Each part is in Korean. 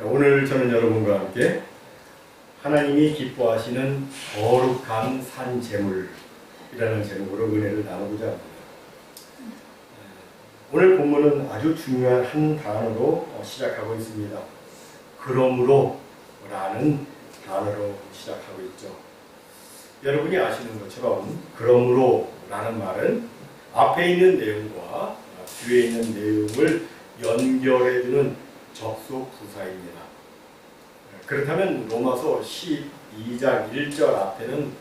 오늘 저는 여러분과 함께 하나님이 기뻐하시는 거룩한 산 제물이라는 제목으로 은혜를 나누고자 합니다. 오늘 본문은 아주 중요한 한 단어로 시작하고 있습니다. 그러므로 라는 단어로 시작하고 있죠. 여러분이 아시는 것처럼 그러므로 라는 말은 앞에 있는 내용과 뒤에 있는 내용을 연결해주는 접속 부사입니다. 그렇다면 로마서 12장 1절 앞에는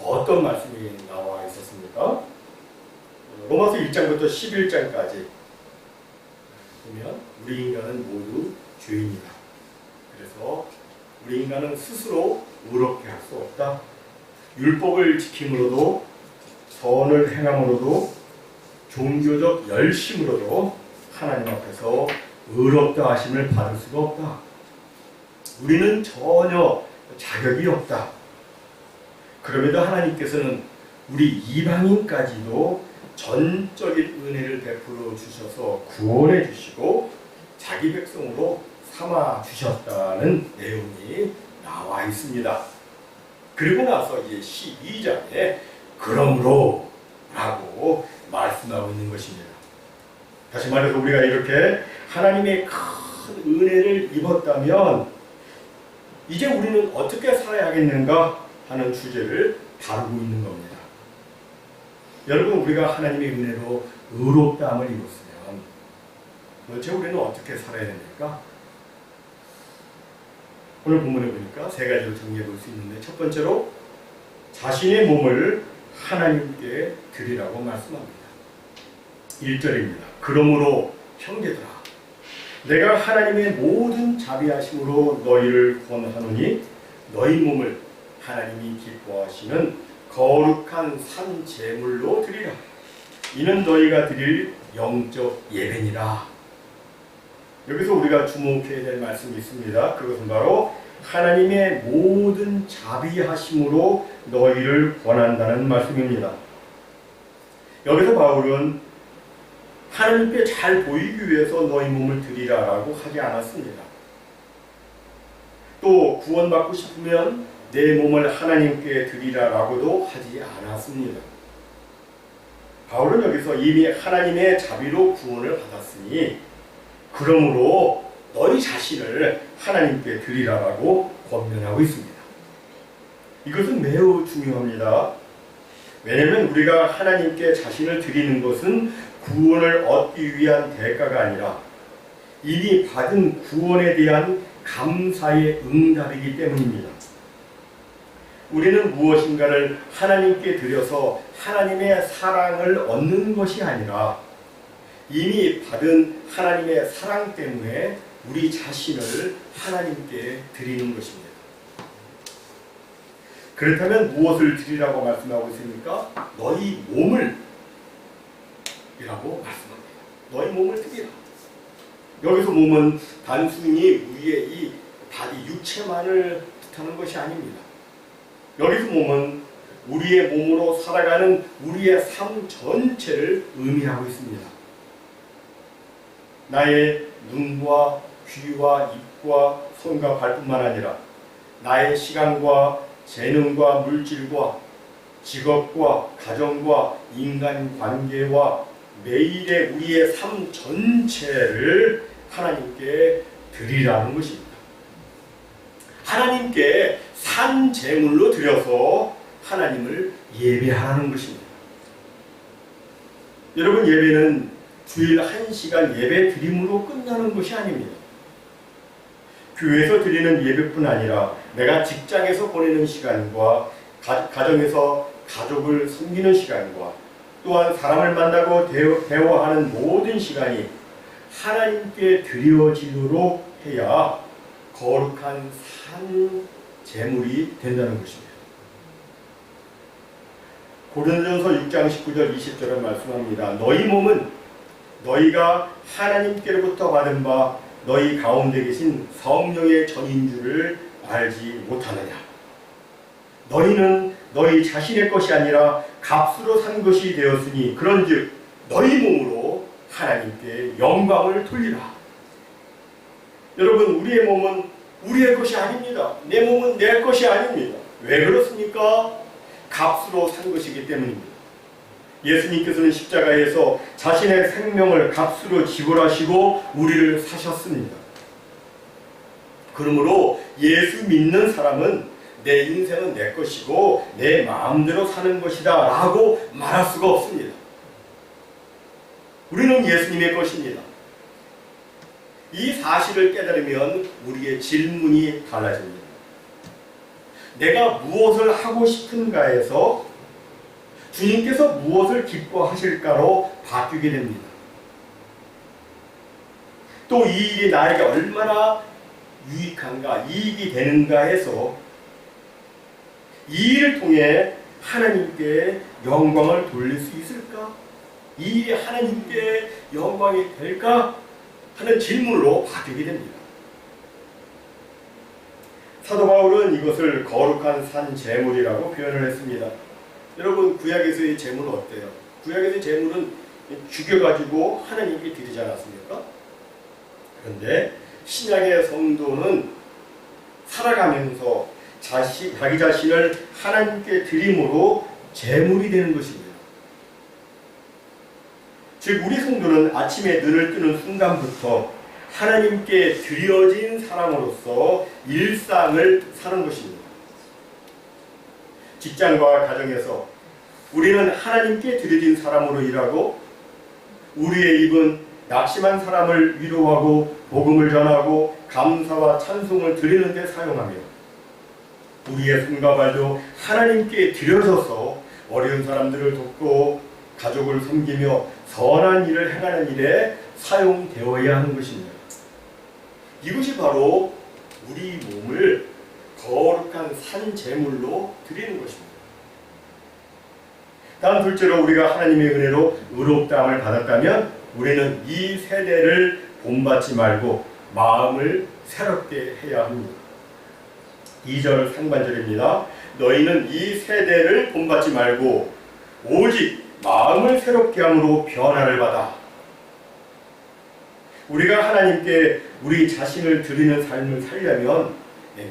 어떤 말씀이 나와 있었습니까? 로마서 1장부터 11장까지 보면 우리 인간은 모두 죄인이다. 그래서 우리 인간은 스스로 의롭게 할 수 없다. 율법을 지킴으로도 선을 행함으로도 종교적 열심으로도 하나님 앞에서 의롭다 하심을 받을 수가 없다. 우리는 전혀 자격이 없다. 그럼에도 하나님께서는 우리 이방인까지도 전적인 은혜를 베풀어 주셔서 구원해 주시고 자기 백성으로 삼아 주셨다는 내용이 나와 있습니다. 그리고 나서 이제 12장에 그러므로 라고 말씀하고 있는 것입니다. 다시 말해서 우리가 이렇게 하나님의 큰 은혜를 입었다면 이제 우리는 어떻게 살아야 하겠는가 하는 주제를 다루고 있는 겁니다. 여러분, 우리가 하나님의 은혜로 의롭다함을 입었으면 도대체 우리는 어떻게 살아야 됩니까? 오늘 본문에 보니까 세 가지로 정리해 볼 수 있는데, 첫 번째로 자신의 몸을 하나님께 드리라고 말씀합니다. 1절입니다. 그러므로 형제들아, 내가 하나님의 모든 자비하심으로 너희를 권하노니 너희 몸을 하나님이 기뻐하시는 거룩한 산 제물로 드리라. 이는 너희가 드릴 영적 예배니라. 여기서 우리가 주목해야 될 말씀이 있습니다. 그것은 바로 하나님의 모든 자비하심으로 너희를 권한다는 말씀입니다. 여기서 바울은 하나님께 잘 보이기 위해서 너희 몸을 드리라라고 하지 않았습니다. 또 구원받고 싶으면 내 몸을 하나님께 드리라라고도 하지 않았습니다. 바울은 여기서 이미 하나님의 자비로 구원을 받았으니 그러므로 너희 자신을 하나님께 드리라라고 권면하고 있습니다. 이것은 매우 중요합니다. 왜냐하면 우리가 하나님께 자신을 드리는 것은 구원을 얻기 위한 대가가 아니라 이미 받은 구원에 대한 감사의 응답이기 때문입니다. 우리는 무엇인가를 하나님께 드려서 하나님의 사랑을 얻는 것이 아니라 이미 받은 하나님의 사랑 때문에 우리 자신을 하나님께 드리는 것입니다. 그렇다면 무엇을 드리라고 말씀하고 있습니까? 너희 몸을 이라고 말씀합니다. 너희 몸을 드리라. 여기서 몸은 단순히 우리의 이 바디 육체만을 뜻하는 것이 아닙니다. 여기서 몸은 우리의 몸으로 살아가는 우리의 삶 전체를 의미하고 있습니다. 나의 눈과 귀와 입과 손과 발뿐만 아니라 나의 시간과 재능과 물질과 직업과 가정과 인간관계와 매일의 우리의 삶 전체를 하나님께 드리라는 것입니다. 하나님께 산 제물로 드려서 하나님을 예배하라는 것입니다. 여러분, 예배는 주일 1시간 예배 드림으로 끝나는 것이 아닙니다. 교회에서 드리는 예배뿐 아니라 내가 직장에서 보내는 시간과 가정에서 가족을 섬기는 시간과 또한 사람을 만나고 대화하는 모든 시간이 하나님께 드려지도록 해야 거룩한 산 제물이 된다는 것입니다. 고린도전서 6장 19절 20절은 말씀합니다. 너희 몸은 너희가 하나님께로부터 받은 바 너희 가운데 계신 성령의 전인 줄을 알지 못하느냐. 너희는 너희 자신의 것이 아니라 값으로 산 것이 되었으니 그런즉 너희 몸으로 하나님께 영광을 돌리라. 여러분, 우리의 몸은 우리의 것이 아닙니다. 내 몸은 내 것이 아닙니다. 왜 그렇습니까? 값으로 산 것이기 때문입니다. 예수님께서는 십자가에서 자신의 생명을 값으로 지불하시고 우리를 사셨습니다. 그러므로 예수 믿는 사람은 내 인생은 내 것이고 내 마음대로 사는 것이다 라고 말할 수가 없습니다. 우리는 예수님의 것입니다. 이 사실을 깨달으면 우리의 질문이 달라집니다. 내가 무엇을 하고 싶은가에서 주님께서 무엇을 기뻐하실까로 바뀌게 됩니다. 또 이 일이 나에게 얼마나 유익한가, 이익이 되는가 해서 이 일을 통해 하나님께 영광을 돌릴 수 있을까? 이 일이 하나님께 영광이 될까? 하는 질문으로 바뀌게 됩니다. 사도 바울은 이것을 거룩한 산 제물이라고 표현을 했습니다. 여러분, 구약에서의 제물은 어때요? 구약에서의 제물은 죽여가지고 하나님께 드리지 않았습니까? 그런데 신약의 성도는 살아가면서 자기 자신을 하나님께 드림으로 제물이 되는 것입니다. 즉, 우리 성도는 아침에 눈을 뜨는 순간부터 하나님께 드려진 사람으로서 일상을 사는 것입니다. 직장과 가정에서 우리는 하나님께 드려진 사람으로 일하고 우리의 입은 낙심한 사람을 위로하고 복음을 전하고 감사와 찬송을 드리는 데 사용하며 우리의 손과 발도 하나님께 드려져서 어려운 사람들을 돕고 가족을 섬기며 선한 일을 행하는 일에 사용되어야 하는 것입니다. 이것이 바로 우리 몸을 거룩한 산 제물로 드리는 것입니다. 다음 둘째로, 우리가 하나님의 은혜로 의롭다함을 받았다면 우리는 이 세대를 본받지 말고 마음을 새롭게 해야 합니다. 2절 상반절입니다. 너희는 이 세대를 본받지 말고 오직 마음을 새롭게 함으로 변화를 받아. 우리가 하나님께 우리 자신을 드리는 삶을 살려면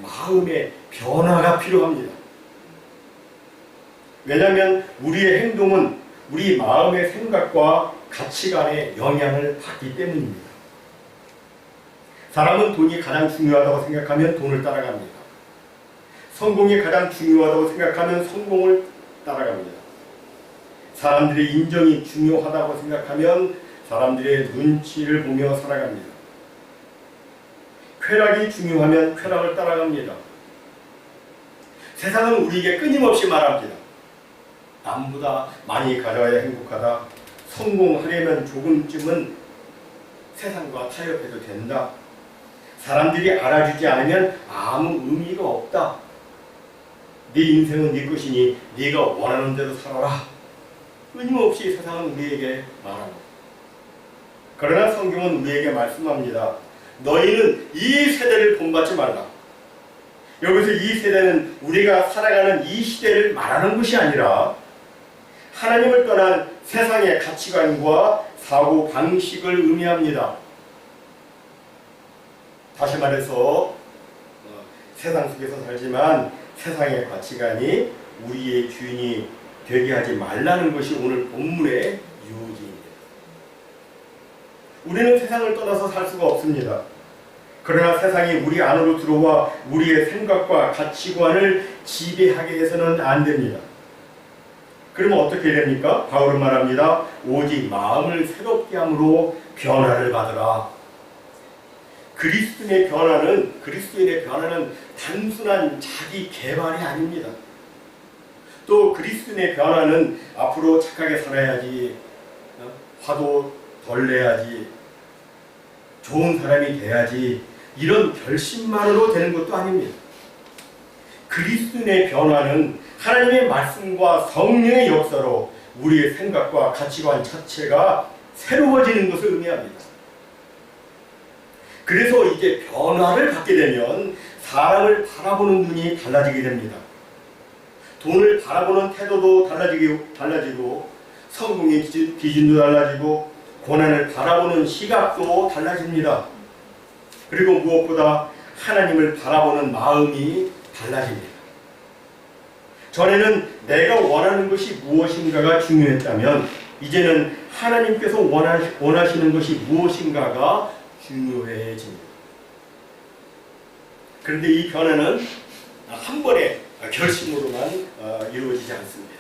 마음의 변화가 필요합니다. 왜냐하면 우리의 행동은 우리 마음의 생각과 가치관에 영향을 받기 때문입니다. 사람은 돈이 가장 중요하다고 생각하면 돈을 따라갑니다. 성공이 가장 중요하다고 생각하면 성공을 따라갑니다. 사람들의 인정이 중요하다고 생각하면 사람들의 눈치를 보며 살아갑니다. 쾌락이 중요하면 쾌락을 따라갑니다. 세상은 우리에게 끊임없이 말합니다. 남보다 많이 가져야 행복하다. 성공하려면 조금쯤은 세상과 타협해도 된다. 사람들이 알아주지 않으면 아무 의미가 없다. 네 인생은 네 것이니 네가 원하는 대로 살아라. 끊임없이 세상은 우리에게 말합니다. 그러나 성경은 우리에게 말씀합니다. 너희는 이 세대를 본받지 말라. 여기서 이 세대는 우리가 살아가는 이 시대를 말하는 것이 아니라 하나님을 떠난 세상의 가치관과 사고 방식을 의미합니다. 다시 말해서 세상 속에서 살지만 세상의 가치관이 우리의 주인이 되게 하지 말라는 것이 오늘 본문의 요지입니다. 우리는 세상을 떠나서 살 수가 없습니다. 그러나 세상이 우리 안으로 들어와 우리의 생각과 가치관을 지배하게 해서는 안 됩니다. 그러면 어떻게 됩니까? 바울은 말합니다. 오직 마음을 새롭게 함으로 변화를 받으라. 그리스도인의 변화는 단순한 자기 개발이 아닙니다. 또 그리스도인의 변화는 앞으로 착하게 살아야지, 화도 덜 내야지, 좋은 사람이 돼야지, 이런 결심만으로 되는 것도 아닙니다. 그리스도인의 변화는 하나님의 말씀과 성령의 역사로 우리의 생각과 가치관 자체가 새로워지는 것을 의미합니다. 그래서 이제 변화를 갖게 되면 사람을 바라보는 눈이 달라지게 됩니다. 돈을 바라보는 태도도 달라지고 성공의 기준도 달라지고 고난을 바라보는 시각도 달라집니다. 그리고 무엇보다 하나님을 바라보는 마음이 달라집니다. 전에는 내가 원하는 것이 무엇인가가 중요했다면 이제는 하나님께서 원하시는 것이 무엇인가가 중요해집니다. 그런데 이 변화는 한 번의 결심으로만 이루어지지 않습니다.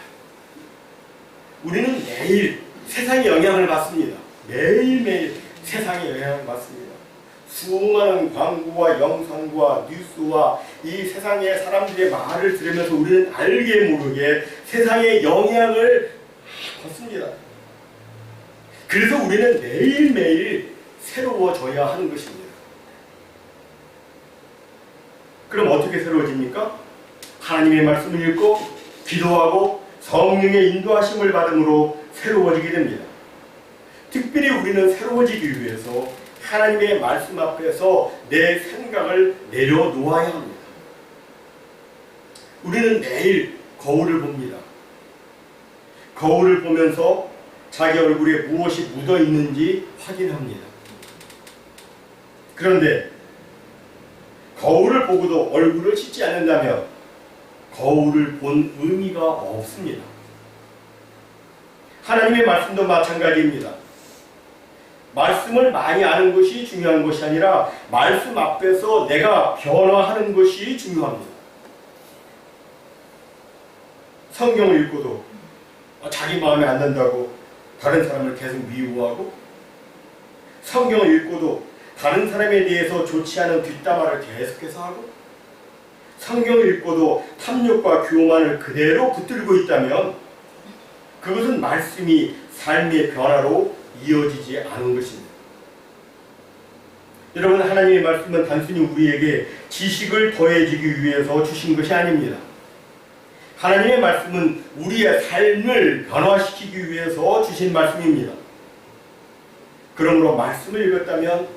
우리는 매일 세상의 영향을 받습니다. 매일매일 세상의 영향을 받습니다. 수많은 광고와 영상과 뉴스와 이 세상의 사람들의 말을 들으면서 우리는 알게 모르게 세상의 영향을 받습니다. 그래서 우리는 매일매일 새로워져야 하는 것입니다. 그럼 어떻게 새로워집니까? 하나님의 말씀을 읽고 기도하고 성령의 인도하심을 받음으로 새로워지게 됩니다. 특별히 우리는 새로워지기 위해서 하나님의 말씀 앞에서 내 생각을 내려놓아야 합니다. 우리는 매일 거울을 봅니다. 거울을 보면서 자기 얼굴에 무엇이 묻어 있는지 확인합니다. 그런데 거울을 보고도 얼굴을 씻지 않는다면 거울을 본 의미가 없습니다. 하나님의 말씀도 마찬가지입니다. 말씀을 많이 아는 것이 중요한 것이 아니라 말씀 앞에서 내가 변화하는 것이 중요합니다. 성경을 읽고도 자기 마음에 안 든다고 다른 사람을 계속 미워하고, 성경을 읽고도 다른 사람에 대해서 좋지 않은 뒷담화를 계속해서 하고, 성경을 읽고도 탐욕과 교만을 그대로 붙들고 있다면 그것은 말씀이 삶의 변화로 이어지지 않은 것입니다. 여러분, 하나님의 말씀은 단순히 우리에게 지식을 더해주기 위해서 주신 것이 아닙니다. 하나님의 말씀은 우리의 삶을 변화시키기 위해서 주신 말씀입니다. 그러므로 말씀을 읽었다면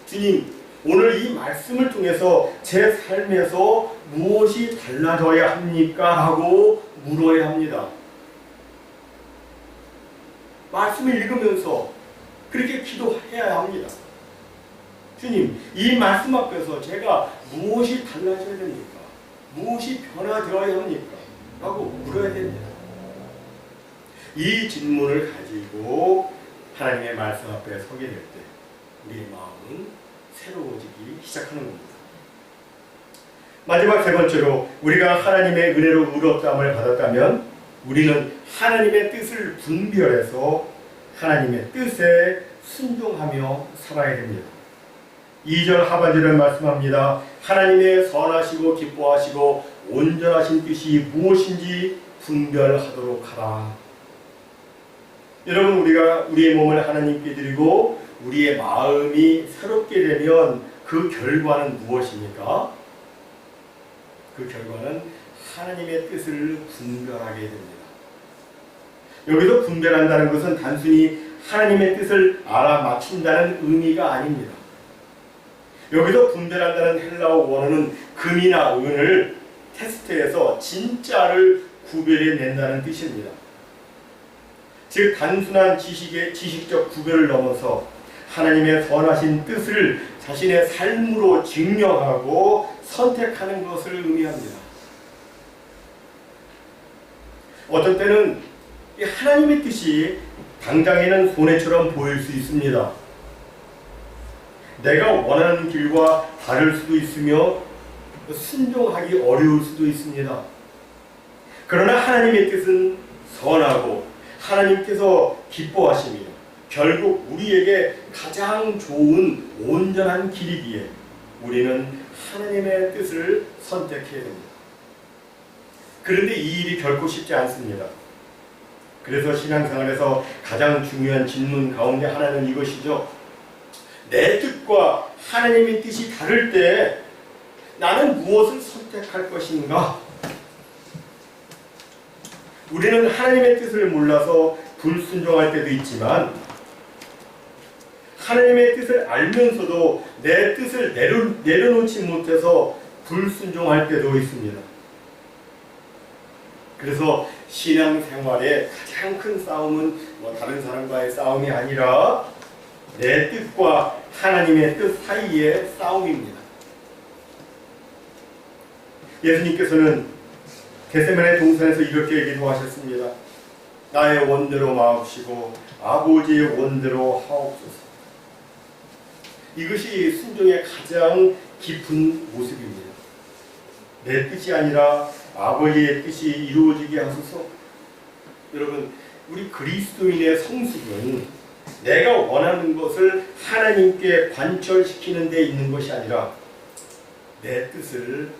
주님, 오늘 이 말씀을 통해서 제 삶에서 무엇이 달라져야 합니까? 하고 물어야 합니다. 말씀을 읽으면서 그렇게 기도해야 합니다. 주님, 이 말씀 앞에서 제가 무엇이 달라져야 됩니까? 무엇이 변화되어야 합니까? 라고 물어야 됩니다. 이 질문을 가지고 하나님의 말씀 앞에 서게 될 때 우리의 마음은 새로워지기 시작하는 겁니다. 마지막 세 번째로, 우리가 하나님의 은혜로 의롭다함을 받았다면 우리는 하나님의 뜻을 분별해서 하나님의 뜻에 순종하며 살아야 됩니다. 2절 하반절을 말씀합니다. 하나님의 선하시고 기뻐하시고 온전하신 뜻이 무엇인지 분별하도록 하라. 여러분, 우리가 우리의 몸을 하나님께 드리고 우리의 마음이 새롭게 되면 그 결과는 무엇입니까? 그 결과는 하나님의 뜻을 분별하게 됩니다. 여기서 분별한다는 것은 단순히 하나님의 뜻을 알아맞힌다는 의미가 아닙니다. 여기서 분별한다는 헬라어 원어는 금이나 은을 테스트해서 진짜를 구별해낸다는 뜻입니다. 즉, 단순한 지식적 구별을 넘어서 하나님의 선하신 뜻을 자신의 삶으로 증명하고 선택하는 것을 의미합니다. 어떤 때는 이 하나님의 뜻이 당장에는 손해처럼 보일 수 있습니다. 내가 원하는 길과 다를 수도 있으며 순종하기 어려울 수도 있습니다. 그러나 하나님의 뜻은 선하고 하나님께서 기뻐하시며 결국 우리에게 가장 좋은 온전한 길이기에 우리는 하나님의 뜻을 선택해야 됩니다. 그런데 이 일이 결코 쉽지 않습니다. 그래서 신앙생활에서 가장 중요한 질문 가운데 하나는 이것이죠. 내 뜻과 하나님의 뜻이 다를 때 나는 무엇을 선택할 것인가? 우리는 하나님의 뜻을 몰라서 불순종할 때도 있지만 하나님의 뜻을 알면서도 내 뜻을 내려놓지 못해서 불순종할 때도 있습니다. 그래서 신앙생활의 가장 큰 싸움은 다른 사람과의 싸움이 아니라 내 뜻과 하나님의 뜻 사이의 싸움입니다. 예수님께서는 겟세마네 동산에서 이렇게 기도하셨습니다. 나의 원대로 마옵시고 아버지의 원대로 하옵소서. 이것이 순종의 가장 깊은 모습입니다. 내 뜻이 아니라 아버지의 뜻이 이루어지게 하소서. 여러분, 우리 그리스도인의 성숙은 내가 원하는 것을 하나님께 관철시키는 데 있는 것이 아니라 내 뜻을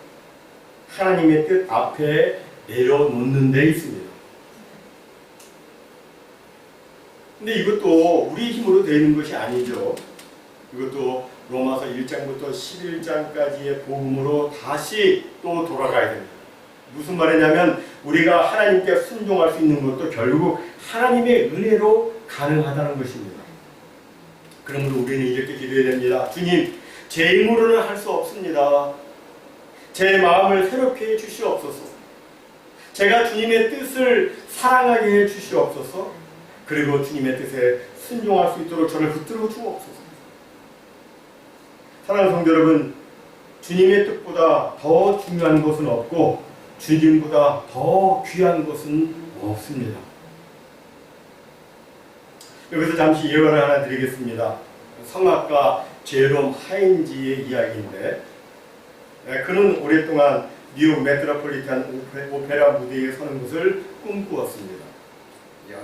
하나님의 뜻 앞에 내려놓는 데 있습니다. 근데 이것도 우리 힘으로 되는 것이 아니죠. 이것도 로마서 1장부터 11장까지의 복음으로 다시 또 돌아가야 됩니다. 무슨 말이냐면 우리가 하나님께 순종할 수 있는 것도 결국 하나님의 은혜로 가능하다는 것입니다. 그러므로 우리는 이렇게 기도해야 됩니다. 주님, 제 힘으로는 할 수 없습니다. 제 마음을 새롭게 해 주시옵소서. 제가 주님의 뜻을 사랑하게 해 주시옵소서. 그리고 주님의 뜻에 순종할 수 있도록 저를 붙들어 주옵소서. 사랑하는 성도 여러분, 주님의 뜻보다 더 중요한 것은 없고 주님보다 더 귀한 것은 없습니다. 여기서 잠시 예화를 하나 드리겠습니다. 성악가 제롬 하인지의 이야기인데, 그는 오랫동안 뉴욕 메트로폴리탄 오페라 무대에 서는 것을 꿈꾸었습니다.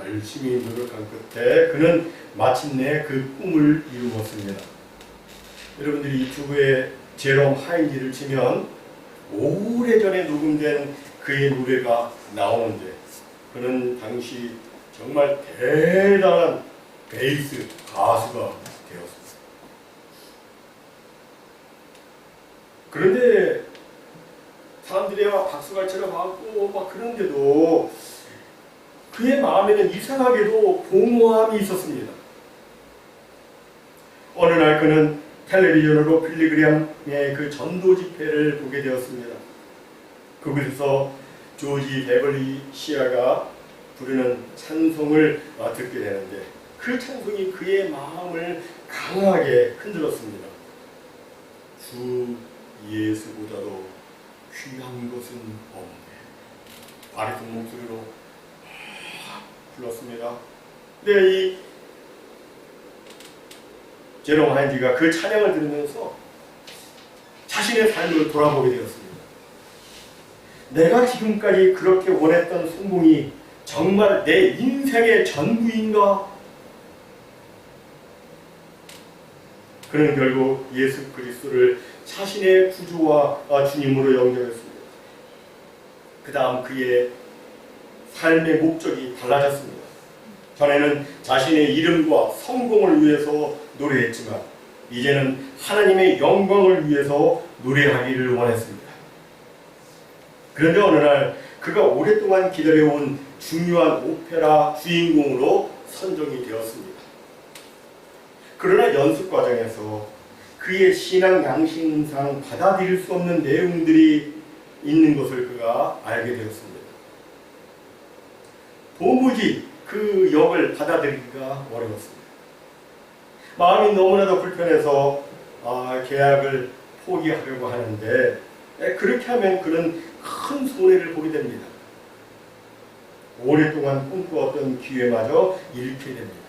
열심히 노력한 끝에 그는 마침내 그 꿈을 이루었습니다. 여러분들이 유튜브에 제롬 하인지를 치면 오래전에 녹음된 그의 노래가 나오는데, 그는 당시 정말 대단한 베이스 가수가 되었습니다. 그런데 사람들이 박수가 쳐받고 막 그런데도 그의 마음에는 이상하게도 공허함이 있었습니다. 어느 날 그는 텔레비전으로 빌리그램의 그 전도 집회를 보게 되었습니다. 거기서 조지 베벌리 시아가 부르는 찬송을 듣게 되는데, 그 찬송이 그의 마음을 강하게 흔들었습니다. 주 예수보다도 귀한 것은 없네. 바리톤 목소리로 불렀습니다. 근데 이 제롬 하인지가 그 찬양을 들으면서 자신의 삶을 돌아보게 되었습니다. 내가 지금까지 그렇게 원했던 성공이 정말 내 인생의 전부인가? 그는 결국 예수 그리스도를 자신의 구주와 주님으로 영접했습니다. 그 다음 그의 삶의 목적이 달라졌습니다. 전에는 자신의 이름과 성공을 위해서 노래했지만 이제는 하나님의 영광을 위해서 노래하기를 원했습니다. 그런데 어느 날 그가 오랫동안 기다려온 중요한 오페라 주인공으로 선정이 되었습니다. 그러나 연습 과정에서 그의 신앙 양심상 받아들일 수 없는 내용들이 있는 것을 그가 알게 되었습니다. 도무지 그 역을 받아들이기가 어려웠습니다. 마음이 너무나도 불편해서 계약을 포기하려고 하는데, 그렇게 하면 그는 큰 손해를 보게 됩니다. 오랫동안 꿈꾸었던 기회마저 잃게 됩니다.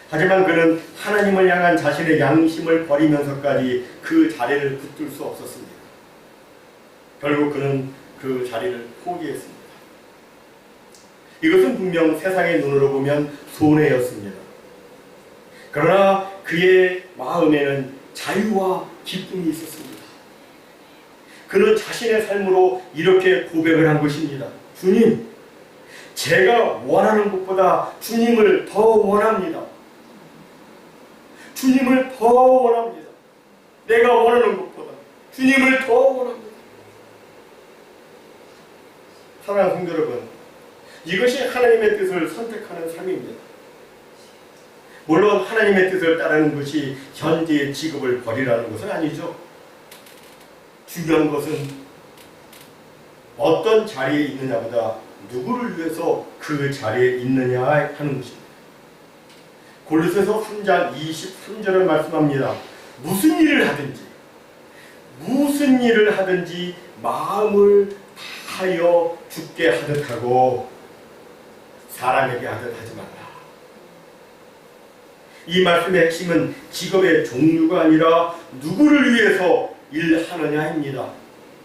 하지만 그는 하나님을 향한 자신의 양심을 버리면서까지 그 자리를 붙들 수 없었습니다. 결국 그는 그 자리를 포기했습니다. 이것은 분명 세상의 눈으로 보면 손해였습니다. 그러나 그의 마음에는 자유와 기쁨이 있었습니다. 그는 자신의 삶으로 이렇게 고백을 한 것입니다. 주님, 제가 원하는 것보다 주님을 더 원합니다. 주님을 더 원합니다. 내가 원하는 것보다 주님을 더 원합니다. 사랑하는 성도 여러분, 이것이 하나님의 뜻을 선택하는 삶입니다. 물론 하나님의 뜻을 따르는 것이 현재의 직업을 버리라는 것은 아니죠. 중요한 것은 어떤 자리에 있느냐보다 누구를 위해서 그 자리에 있느냐 하는 것입니다. 골로새서 3장 23절을 말씀합니다. 무슨 일을 하든지 마음을 다하여 주께 하듯 하고 사람에게 하듯 하지 말라. 이 말씀의 핵심은 직업의 종류가 아니라 누구를 위해서 일하느냐입니다.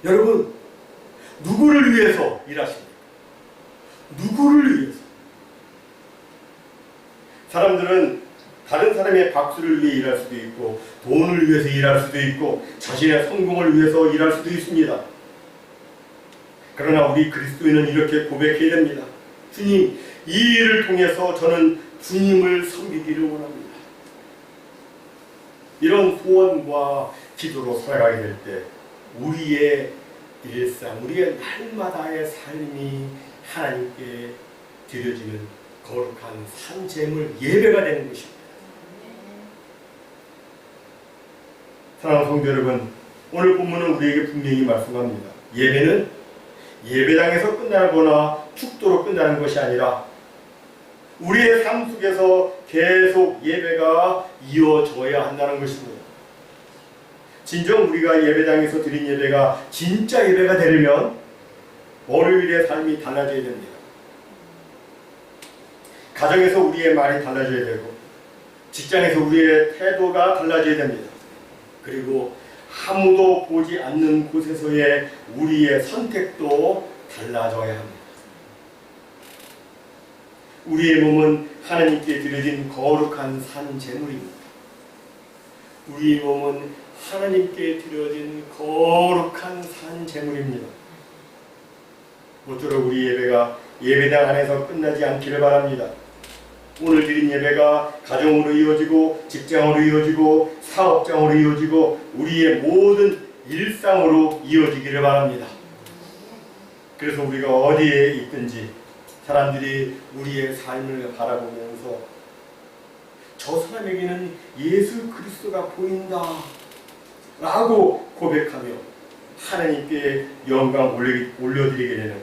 여러분, 누구를 위해서 일하십니까? 누구를 위해서? 사람들은 다른 사람의 박수를 위해 일할 수도 있고, 돈을 위해서 일할 수도 있고, 자신의 성공을 위해서 일할 수도 있습니다. 그러나 우리 그리스도인은 이렇게 고백해야 됩니다. 주님, 이 일을 통해서 저는 주님을 섬기기를 원합니다. 이런 소원과 기도로 살아가게 될 때 우리의 일상, 우리의 날마다의 삶이 하나님께 드려지는 거룩한 산재물 예배가 되는 것입니다. 사랑하는 성도 여러분, 오늘 본문은 우리에게 분명히 말씀합니다. 예배는 예배당에서 끝나거나 축도로 끝나는 것이 아니라 우리의 삶 속에서 계속 예배가 이어져야 한다는 것입니다. 진정 우리가 예배당에서 드린 예배가 진짜 예배가 되려면 월요일의 삶이 달라져야 됩니다. 가정에서 우리의 말이 달라져야 되고, 직장에서 우리의 태도가 달라져야 됩니다. 그리고 아무도 보지 않는 곳에서의 우리의 선택도 달라져야 합니다. 우리의 몸은 하나님께 드려진 거룩한 산 제물입니다. 우리의 몸은 하나님께 드려진 거룩한 산 제물입니다. 모쪼록 우리 예배가 예배당 안에서 끝나지 않기를 바랍니다. 오늘 드린 예배가 가정으로 이어지고, 직장으로 이어지고, 사업장으로 이어지고, 우리의 모든 일상으로 이어지기를 바랍니다. 그래서 우리가 어디에 있든지 사람들이 우리의 삶을 바라보면서 저 사람에게는 예수 그리스도가 보인다 라고 고백하며 하나님께 영광 올려드리게 되는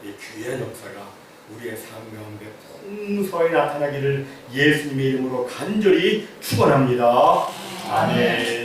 이 귀한 역사가 우리의 삶 가운데 풍성히 나타나기를 예수님의 이름으로 간절히 축원합니다. 아멘.